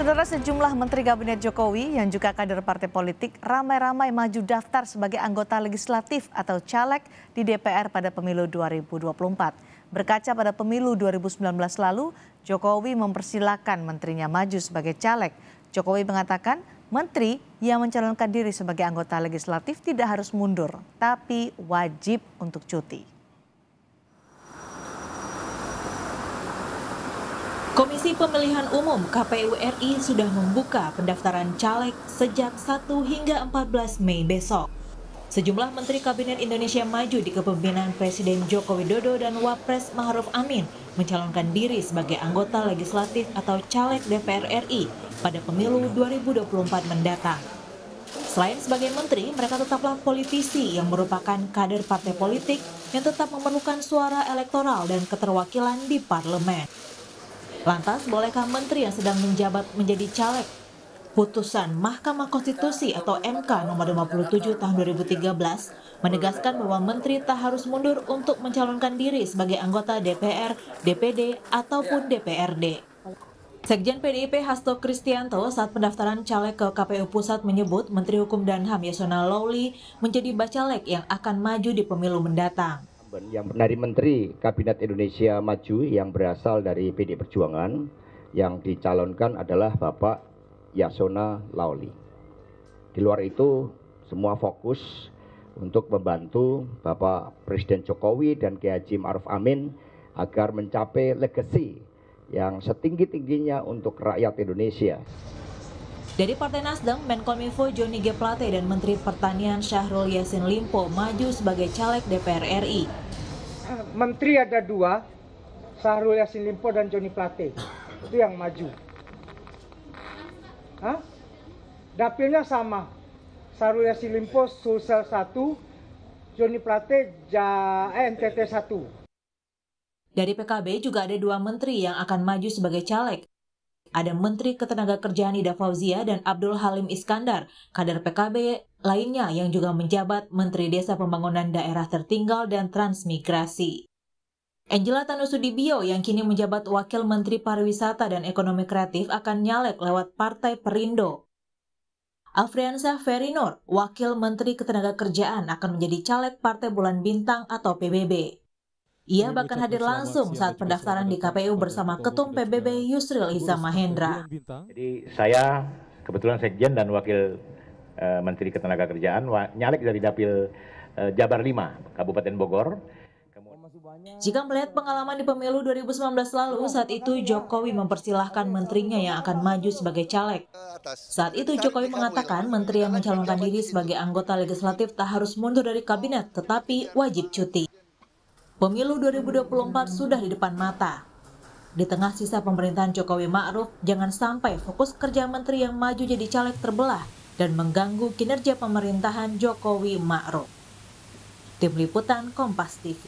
Saudara, sejumlah menteri kabinet Jokowi yang juga kader partai politik ramai-ramai maju daftar sebagai anggota legislatif atau caleg di DPR pada pemilu 2024. Berkaca pada pemilu 2019 lalu, Jokowi mempersilahkan menterinya maju sebagai caleg. Jokowi mengatakan menteri yang mencalonkan diri sebagai anggota legislatif tidak harus mundur, tapi wajib untuk cuti. Komisi Pemilihan Umum KPU RI sudah membuka pendaftaran caleg sejak 1 hingga 14 Mei besok. Sejumlah Menteri Kabinet Indonesia Maju di kepemimpinan Presiden Joko Widodo dan Wapres Ma'ruf Amin mencalonkan diri sebagai anggota legislatif atau caleg DPR RI pada pemilu 2024 mendatang. Selain sebagai menteri, mereka tetaplah politisi yang merupakan kader partai politik yang tetap memerlukan suara elektoral dan keterwakilan di parlemen. Lantas, bolehkah menteri yang sedang menjabat menjadi caleg? Putusan Mahkamah Konstitusi atau MK nomor 57 tahun 2013 menegaskan bahwa menteri tak harus mundur untuk mencalonkan diri sebagai anggota DPR, DPD, ataupun DPRD. Sekjen PDIP Hasto Kristianto saat pendaftaran caleg ke KPU Pusat menyebut Menteri Hukum dan HAM Yasona Lawli menjadi bacalek yang akan maju di pemilu mendatang. Yang dari Menteri Kabinet Indonesia Maju yang berasal dari PD Perjuangan yang dicalonkan adalah Bapak Yasona Lawli. Di luar itu semua fokus untuk membantu Bapak Presiden Jokowi dan Kiai Haji Ma'ruf Amin agar mencapai legasi yang setinggi-tingginya untuk rakyat Indonesia. Dari Partai Nasdem, Menkominfo Johnny G. Plate dan Menteri Pertanian Syahrul Yassin Limpo maju sebagai caleg DPR RI. Menteri ada dua, Syahrul Yassin Limpo dan Johnny Plate. Itu yang maju. Dapilnya sama. Syahrul Yassin Limpo Sulsel 1, Johnny Plate NTT 1. Dari PKB juga ada dua menteri yang akan maju sebagai caleg. Ada Menteri Ketenagakerjaan Ida Fauzia dan Abdul Halim Iskandar, kader PKB lainnya yang juga menjabat Menteri Desa Pembangunan Daerah Tertinggal dan Transmigrasi. Angela Tanusudibio yang kini menjabat Wakil Menteri Pariwisata dan Ekonomi Kreatif akan nyalek lewat Partai Perindo. Afriansyah Ferry Nur, Wakil Menteri Ketenagakerjaan akan menjadi caleg Partai Bulan Bintang atau PBB. Ia bahkan hadir langsung saat pendaftaran di KPU bersama Ketum PBB Yusril Iza Mahendra. Jadi saya kebetulan Sekjen dan Wakil Menteri Ketenagakerjaan nyalek dari Dapil Jabar 5, Kabupaten Bogor. Jika melihat pengalaman di pemilu 2019 lalu, saat itu Jokowi mempersilahkan menterinya yang akan maju sebagai caleg. Saat itu Jokowi mengatakan menteri yang mencalonkan diri sebagai anggota legislatif tak harus mundur dari kabinet, tetapi wajib cuti. Pemilu 2024 sudah di depan mata. Di tengah sisa pemerintahan Jokowi Ma'ruf, jangan sampai fokus kerja menteri yang maju jadi caleg terbelah dan mengganggu kinerja pemerintahan Jokowi Ma'ruf. Tim Liputan Kompas TV.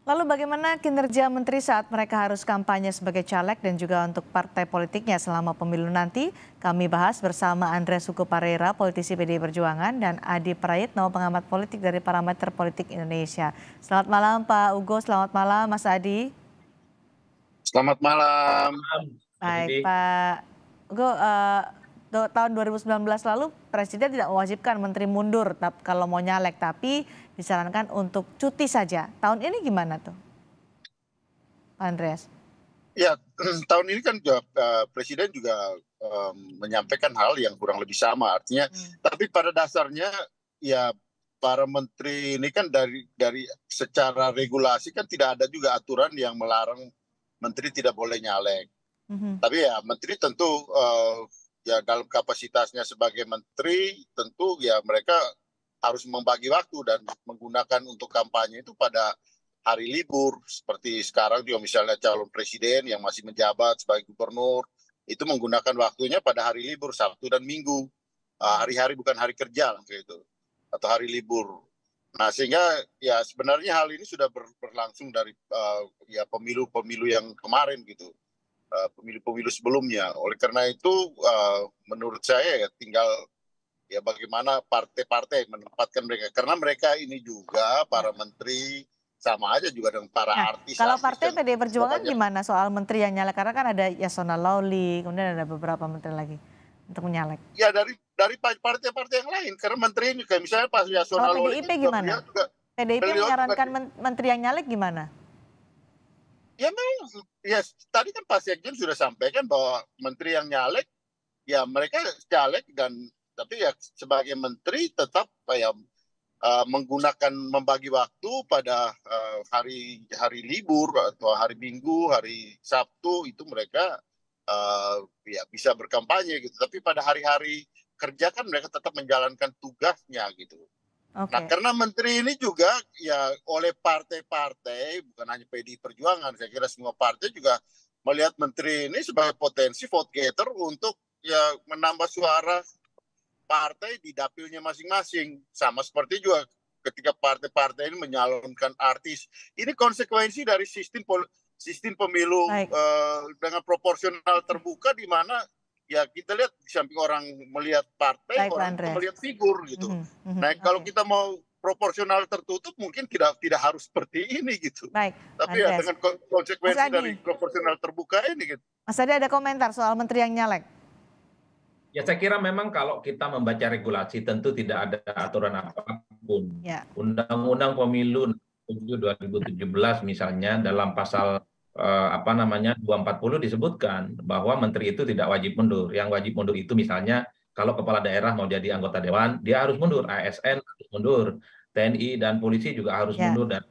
Lalu bagaimana kinerja menteri saat mereka harus kampanye sebagai caleg dan juga untuk partai politiknya selama pemilu nanti? Kami bahas bersama Andreas Hugo Pareira, politisi PDI Perjuangan, dan Adi Prayitno, pengamat politik dari Parameter Politik Indonesia. Selamat malam Pak Hugo, selamat malam Mas Adi. Selamat malam. Baik Pak Hugo, tahun 2019 lalu Presiden tidak mewajibkan menteri mundur kalau mau nyalek, tapi disarankan untuk cuti saja. Tahun ini gimana tuh, Pak Andreas? Ya, tahun ini kan Presiden juga menyampaikan hal yang kurang lebih sama, artinya. Tapi pada dasarnya ya para menteri ini kan dari secara regulasi kan tidak ada juga aturan yang melarang menteri tidak boleh nyalek. Tapi ya menteri tentu ya dalam kapasitasnya sebagai menteri tentu ya mereka harus membagi waktu dan menggunakan untuk kampanye itu pada hari libur. Seperti sekarang juga misalnya calon presiden yang masih menjabat sebagai gubernur, itu menggunakan waktunya pada hari libur, Sabtu dan Minggu. Hari-hari bukan hari kerja gitu, atau hari libur. Nah sehingga ya sebenarnya hal ini sudah berlangsung dari ya pemilu-pemilu yang kemarin gitu. Pemilu-pemilu sebelumnya. Oleh karena itu menurut saya ya tinggal ya bagaimana partai-partai menempatkan mereka, karena mereka ini juga para menteri sama aja juga dengan para Nah, artis. kalau partai PDI Perjuangan banyak. gimana soal menteri yang nyalek? Karena kan ada Yasona Lawli, kemudian ada beberapa menteri lagi untuk menyalek. Ya dari partai-partai yang lain, karena menteri ini kayak misalnya Pak Yasona Kalau Lawli PDIP gimana? PDIP menyarankan menteri yang nyalek gimana? Ya memang, ya tadi kan Pak Sekjen sudah sampaikan bahwa menteri yang nyalek, ya mereka caleg tapi ya sebagai menteri tetap ya menggunakan membagi waktu pada hari libur atau hari Minggu, hari Sabtu itu mereka ya bisa berkampanye gitu. Tapi pada hari-hari kerja kan mereka tetap menjalankan tugasnya gitu. Nah, karena menteri ini juga ya oleh partai-partai, bukan hanya PDI Perjuangan, saya kira semua partai juga melihat menteri ini sebagai potensi vote getter untuk ya menambah suara partai di dapilnya masing-masing. Sama seperti juga ketika partai-partai ini menyalonkan artis. Ini konsekuensi dari sistem pemilu dengan proporsional terbuka di mana ya kita lihat di samping orang melihat partai, orang juga melihat figur gitu. Nah, kalau kita mau proporsional tertutup mungkin tidak harus seperti ini gitu. Baik, tapi ya dengan konsekuensi dari proporsional terbuka ini gitu. Mas Adi ada komentar soal menteri yang nyalek? Ya saya kira memang kalau kita membaca regulasi tentu tidak ada aturan apapun. Ya. Undang-Undang Pemilu 2017 misalnya dalam pasal 240 disebutkan bahwa menteri itu tidak wajib mundur. Yang wajib mundur itu misalnya kalau kepala daerah mau jadi anggota dewan, dia harus mundur, ASN harus mundur, TNI dan polisi juga harus mundur dan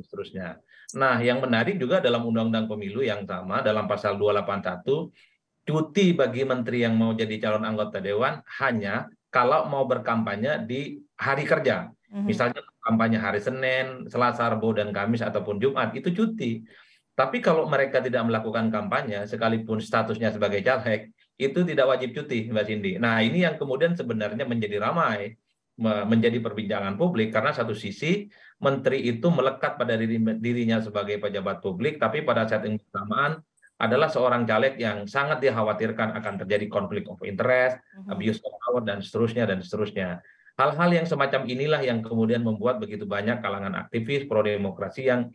seterusnya. Nah, yang menarik juga dalam Undang-Undang Pemilu yang sama dalam pasal 281, cuti bagi menteri yang mau jadi calon anggota dewan hanya kalau mau berkampanye di hari kerja. Misalnya kampanye hari Senin, Selasa, Rabu, dan Kamis ataupun Jumat, itu cuti. Tapi kalau mereka tidak melakukan kampanye, sekalipun statusnya sebagai caleg, itu tidak wajib cuti, Mbak Cindy. Nah, ini yang kemudian sebenarnya menjadi ramai, menjadi perbincangan publik, karena satu sisi menteri itu melekat pada dirinya sebagai pejabat publik, tapi pada saat yang bersamaan adalah seorang caleg yang sangat dikhawatirkan akan terjadi konflik of interest, abuse of power, dan seterusnya, dan seterusnya. Hal-hal yang semacam inilah yang kemudian membuat begitu banyak kalangan aktivis pro-demokrasi yang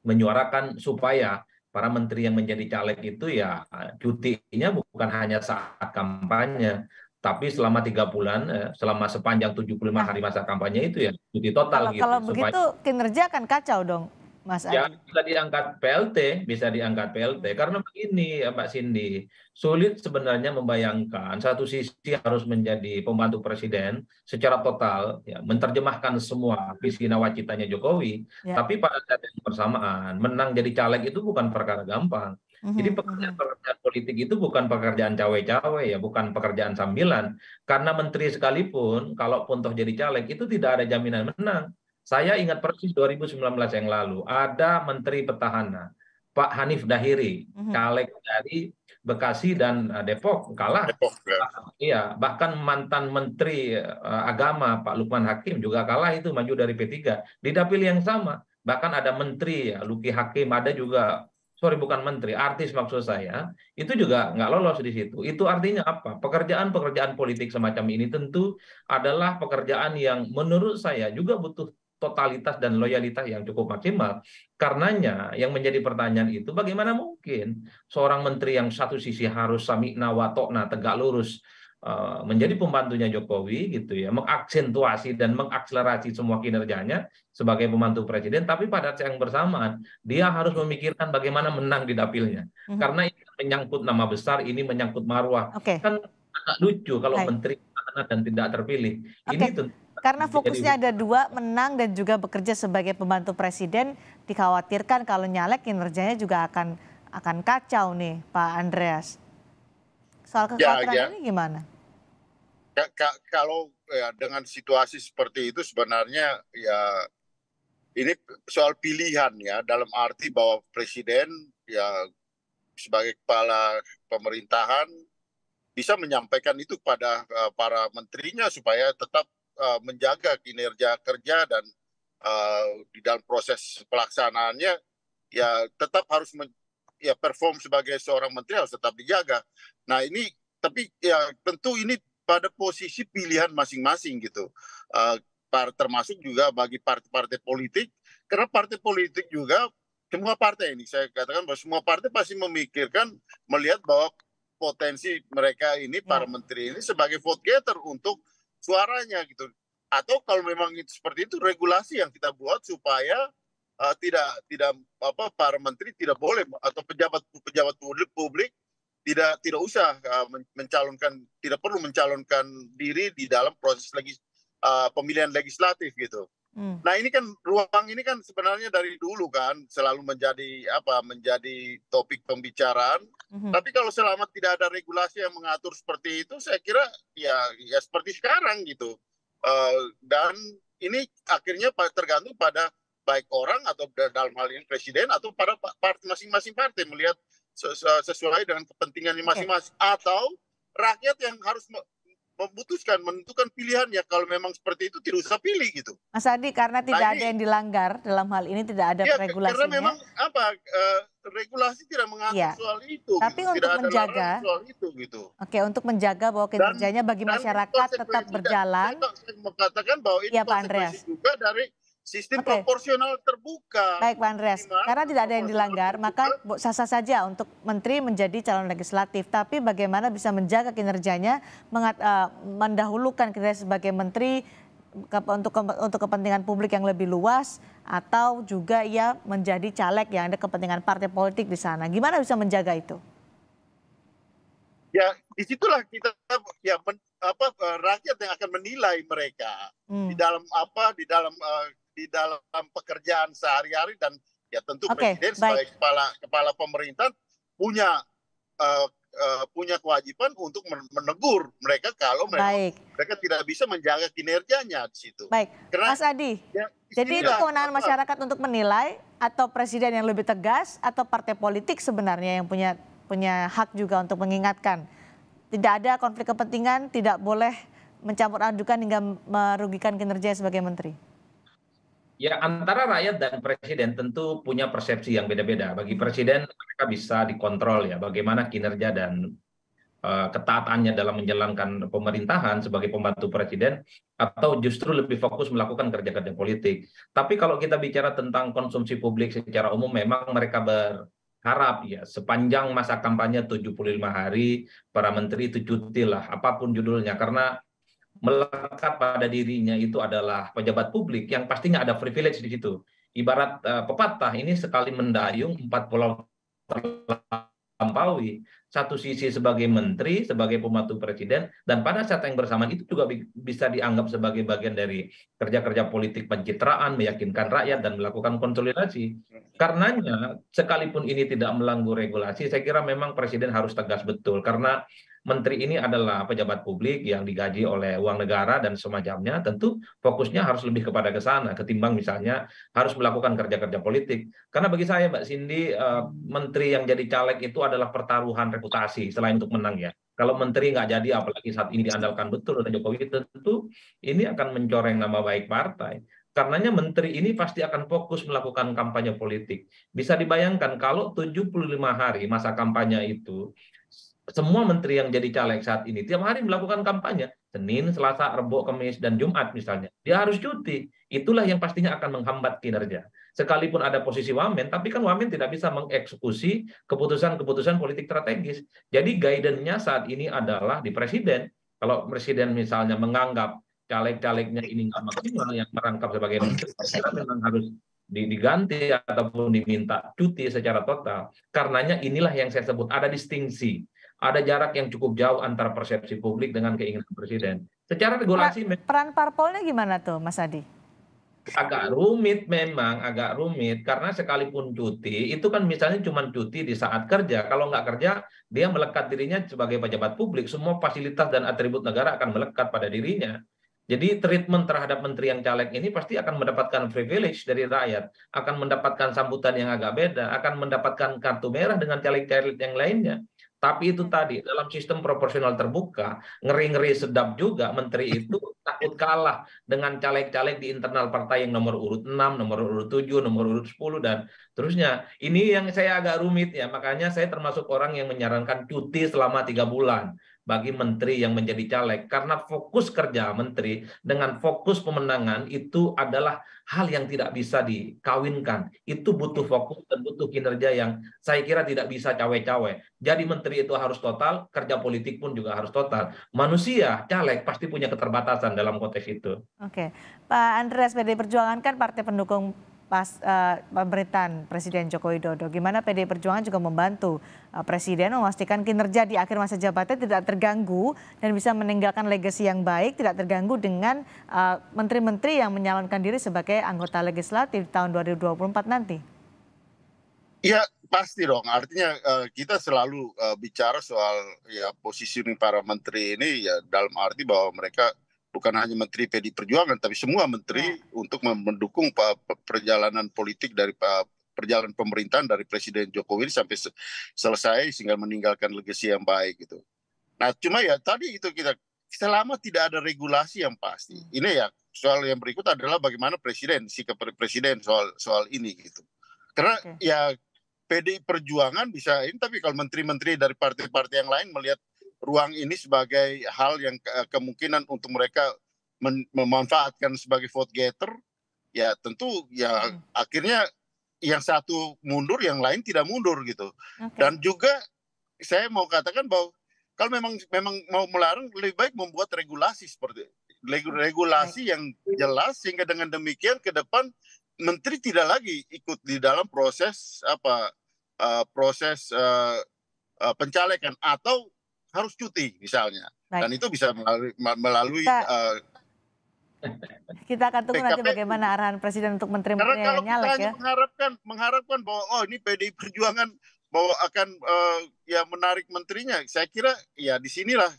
menyuarakan supaya para menteri yang menjadi caleg itu ya cutinya bukan hanya saat kampanye, tapi selama 3 bulan, selama sepanjang 75 hari masa kampanye itu ya cuti total gitu. Kalau begitu kinerja akan kacau dong, Mas Adi. Ya, bisa diangkat PLT, karena begini ya Mbak Cindy, sulit sebenarnya membayangkan satu sisi harus menjadi pembantu presiden secara total, ya, menerjemahkan semua visi nawacitanya Jokowi, tapi pada saat yang bersamaan menang jadi caleg itu bukan perkara gampang. Jadi pekerjaan politik itu bukan pekerjaan cawe-cawe ya, bukan pekerjaan sambilan, karena menteri sekalipun kalaupun toh jadi caleg itu tidak ada jaminan menang. Saya ingat persis 2019 yang lalu, ada Menteri Petahana, Pak Hanif Dahiri, caleg dari Bekasi dan Depok, kalah. Iya, bahkan mantan Menteri Agama, Pak Lukman Hakim, juga kalah itu, maju dari P3. Di dapil yang sama, bahkan ada Menteri, ya, Luki Hakim, ada juga, bukan Menteri, artis maksud saya, itu juga nggak lolos di situ. Itu artinya apa? Pekerjaan-pekerjaan politik semacam ini tentu adalah pekerjaan yang menurut saya juga butuh totalitas dan loyalitas yang cukup maksimal. Karenanya yang menjadi pertanyaan itu bagaimana mungkin seorang menteri yang satu sisi harus sami'na wa ta'na, tegak lurus, menjadi pembantunya Jokowi gitu ya, mengaksentuasi dan mengakselerasi semua kinerjanya sebagai pembantu presiden, tapi pada saat yang bersamaan dia harus memikirkan bagaimana menang di dapilnya. Karena ini menyangkut nama besar, ini menyangkut marwah. Kan agak lucu kalau menteri dan tidak terpilih. Ini tentu karena fokusnya ada dua, menang dan juga bekerja sebagai pembantu presiden, dikhawatirkan kalau nyalek kinerjanya juga akan kacau nih, Pak Andreas. Soal kekhawatiran ini gimana? Kalau ya, dengan situasi seperti itu sebenarnya ya ini soal pilihan ya, dalam arti bahwa presiden ya sebagai kepala pemerintahan bisa menyampaikan itu pada para menterinya supaya tetap menjaga kinerja kerja dan di dalam proses pelaksanaannya ya tetap harus perform sebagai seorang menteri harus tetap dijaga. Nah ini tapi ya tentu ini pada posisi pilihan masing-masing gitu. Termasuk juga bagi partai-partai politik karena partai politik juga, semua partai ini saya katakan bahwa semua partai pasti memikirkan, melihat bahwa potensi mereka ini, para menteri ini sebagai vote getter untuk suaranya gitu. Atau kalau memang seperti itu, regulasi yang kita buat supaya tidak para menteri tidak boleh, atau pejabat publik tidak usah mencalonkan, tidak perlu mencalonkan diri di dalam proses pemilihan legislatif gitu. Nah ini kan ruang ini kan sebenarnya dari dulu kan selalu menjadi topik pembicaraan. Tapi kalau selama tidak ada regulasi yang mengatur seperti itu, saya kira ya seperti sekarang gitu. Dan ini akhirnya tergantung pada baik orang atau dalam hal ini presiden atau pada masing-masing partai melihat sesuai dengan kepentingannya masing-masing, atau rakyat yang harus menentukan pilihannya. Kalau memang seperti itu tidak usah pilih gitu. Mas Adi, karena tidak ada yang dilanggar dalam hal ini, tidak ada regulasinya. Karena memang regulasi tidak mengatur soal itu. Tapi gitu. untuk menjaga soal itu gitu. Oke, untuk menjaga bahwa kinerjanya bagi masyarakat tetap berjalan. Saya mau katakan bahwa ini konsekuensi juga dari sistem proporsional terbuka. Baik Pak Andreas, karena tidak ada yang dilanggar, maka sah-sah saja untuk menteri menjadi calon legislatif. Tapi bagaimana bisa menjaga kinerjanya, mendahulukan kinerja sebagai menteri untuk kepentingan publik yang lebih luas, atau juga ia menjadi caleg yang ada kepentingan partai politik di sana. Gimana bisa menjaga itu? Ya, disitulah kita rakyat yang akan menilai mereka di dalam pekerjaan sehari-hari, dan ya tentu presiden sebagai kepala pemerintahan punya kewajiban untuk menegur mereka kalau mereka tidak bisa menjaga kinerjanya di situ. Baik, Mas Adi. Jadi itu kewenangan masyarakat untuk menilai, atau presiden yang lebih tegas, atau partai politik sebenarnya yang punya hak juga untuk mengingatkan. Tidak ada konflik kepentingan, tidak boleh mencampur adukan hingga merugikan kinerja sebagai menteri. Ya, antara rakyat dan presiden tentu punya persepsi yang beda-beda. Bagi presiden, mereka bisa dikontrol ya, bagaimana kinerja dan ketaatannya dalam menjalankan pemerintahan sebagai pembantu presiden, atau justru lebih fokus melakukan kerja-kerja politik. Tapi kalau kita bicara tentang konsumsi publik secara umum, memang mereka berharap ya sepanjang masa kampanye 75 hari, para menteri itu cuti lah, apapun judulnya, karena melekat pada dirinya itu adalah pejabat publik yang pastinya ada privilege di situ. Ibarat pepatah, ini sekali mendayung 4 pulau terlampaui. Satu sisi sebagai menteri, sebagai pembantu presiden, dan pada saat yang bersamaan itu juga bisa dianggap sebagai bagian dari kerja-kerja politik pencitraan, meyakinkan rakyat dan melakukan konsolidasi. Karenanya, sekalipun ini tidak melanggar regulasi, saya kira memang presiden harus tegas betul, karena menteri ini adalah pejabat publik yang digaji oleh uang negara dan semacamnya, tentu fokusnya harus lebih kepada ke sana ketimbang misalnya harus melakukan kerja-kerja politik. Karena bagi saya Mbak Cindy, menteri yang jadi caleg itu adalah pertaruhan reputasi selain untuk menang ya. Kalau menteri nggak jadi, apalagi saat ini diandalkan betul oleh Jokowi, tentu ini akan mencoreng nama baik partai. Karenanya menteri ini pasti akan fokus melakukan kampanye politik. Bisa dibayangkan kalau 75 hari masa kampanye itu, semua menteri yang jadi caleg saat ini tiap hari melakukan kampanye, Senin, Selasa, Rabu, Kamis, dan Jumat misalnya, dia harus cuti. Itulah yang pastinya akan menghambat kinerja. Sekalipun ada posisi wamen, tapi kan wamen tidak bisa mengeksekusi keputusan-keputusan politik strategis. Jadi guidance-nya saat ini adalah di presiden. Kalau presiden misalnya menganggap caleg-calegnya ini nggak maksimal yang merangkap sebagai menteri, memang harus diganti ataupun diminta cuti secara total. Karenanya inilah yang saya sebut ada distingsi. Ada jarak yang cukup jauh antara persepsi publik dengan keinginan presiden. Secara regulasi peran parpolnya gimana tuh Mas Adi? Agak rumit memang, agak rumit. Karena sekalipun cuti, itu kan misalnya cuma cuti di saat kerja. Kalau nggak kerja, dia melekat dirinya sebagai pejabat publik. Semua fasilitas dan atribut negara akan melekat pada dirinya. Jadi treatment terhadap menteri yang caleg ini pasti akan mendapatkan privilege dari rakyat. Akan mendapatkan sambutan yang agak beda. Akan mendapatkan kartu merah dengan caleg-caleg yang lainnya. Tapi itu tadi, dalam sistem proporsional terbuka, ngeri-ngeri sedap juga menteri itu takut kalah dengan caleg-caleg di internal partai yang nomor urut 6, nomor urut 7, nomor urut 10 dan terusnya. Ini yang saya agak rumit ya, makanya saya termasuk orang yang menyarankan cuti selama 3 bulan bagi menteri yang menjadi caleg, karena fokus kerja menteri dengan fokus pemenangan itu adalah hal yang tidak bisa dikawinkan. Itu butuh fokus dan butuh kinerja yang saya kira tidak bisa cawe-cawe. Jadi menteri itu harus total, kerja politik pun juga harus total. Manusia, caleg pasti punya keterbatasan dalam konteks itu. Oke, Pak Andreas, PDI Perjuangan kan partai pendukung pemerintahan Presiden Joko Widodo. Gimana PDI Perjuangan juga membantu Presiden memastikan kinerja di akhir masa jabatan tidak terganggu dan bisa meninggalkan legasi yang baik, tidak terganggu dengan menteri-menteri yang menyalonkan diri sebagai anggota legislatif tahun 2024 nanti? Ya pasti dong, artinya kita selalu bicara soal ya positioning para menteri ini ya dalam arti bahwa mereka bukan hanya menteri PDI Perjuangan, tapi semua menteri untuk mendukung perjalanan politik dari perjalanan pemerintahan dari Presiden Jokowi sampai selesai sehingga meninggalkan legasi yang baik gitu. Nah cuma ya tadi itu kita selama tidak ada regulasi yang pasti, ini ya soal yang berikut adalah bagaimana presiden, sikap presiden soal ini gitu. Karena ya PDI Perjuangan bisa ini, tapi kalau menteri-menteri dari partai-partai yang lain melihat ruang ini sebagai hal yang kemungkinan untuk mereka memanfaatkan sebagai vote getter, ya tentu ya akhirnya yang satu mundur, yang lain tidak mundur gitu. Dan juga saya mau katakan bahwa kalau memang mau melarang, lebih baik membuat regulasi seperti regulasi yang jelas sehingga dengan demikian ke depan menteri tidak lagi ikut di dalam proses pencalekan atau harus cuti misalnya. Dan itu bisa melalui kita akan tunggu nanti bagaimana arahan Presiden untuk menteri-menteri yang nyalek ya. Mengharapkan bahwa ini PDI Perjuangan bahwa akan ya menarik menterinya. Saya kira ya disinilah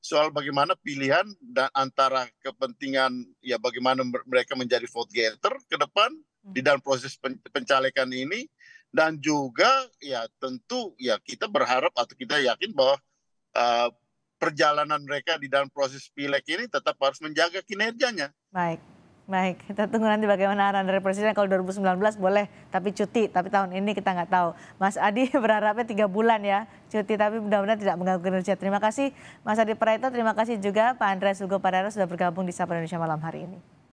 soal bagaimana pilihan dan antara kepentingan ya bagaimana mereka menjadi vote getter ke depan di dalam proses pencalekan ini, dan juga ya tentu ya kita berharap atau kita yakin bahwa perjalanan mereka di dalam proses pileg ini tetap harus menjaga kinerjanya. Baik, kita tunggu nanti bagaimana arahan dari Presiden. Kalau 2019 boleh tapi cuti, tapi tahun ini kita nggak tahu. Mas Adi berharapnya 3 bulan ya cuti, tapi mudah-mudahan tidak mengganggu kinerja. Terima kasih Mas Adi Praetno, terima kasih juga Pak Andreas Hugo Parera sudah bergabung di Sapa Indonesia malam hari ini.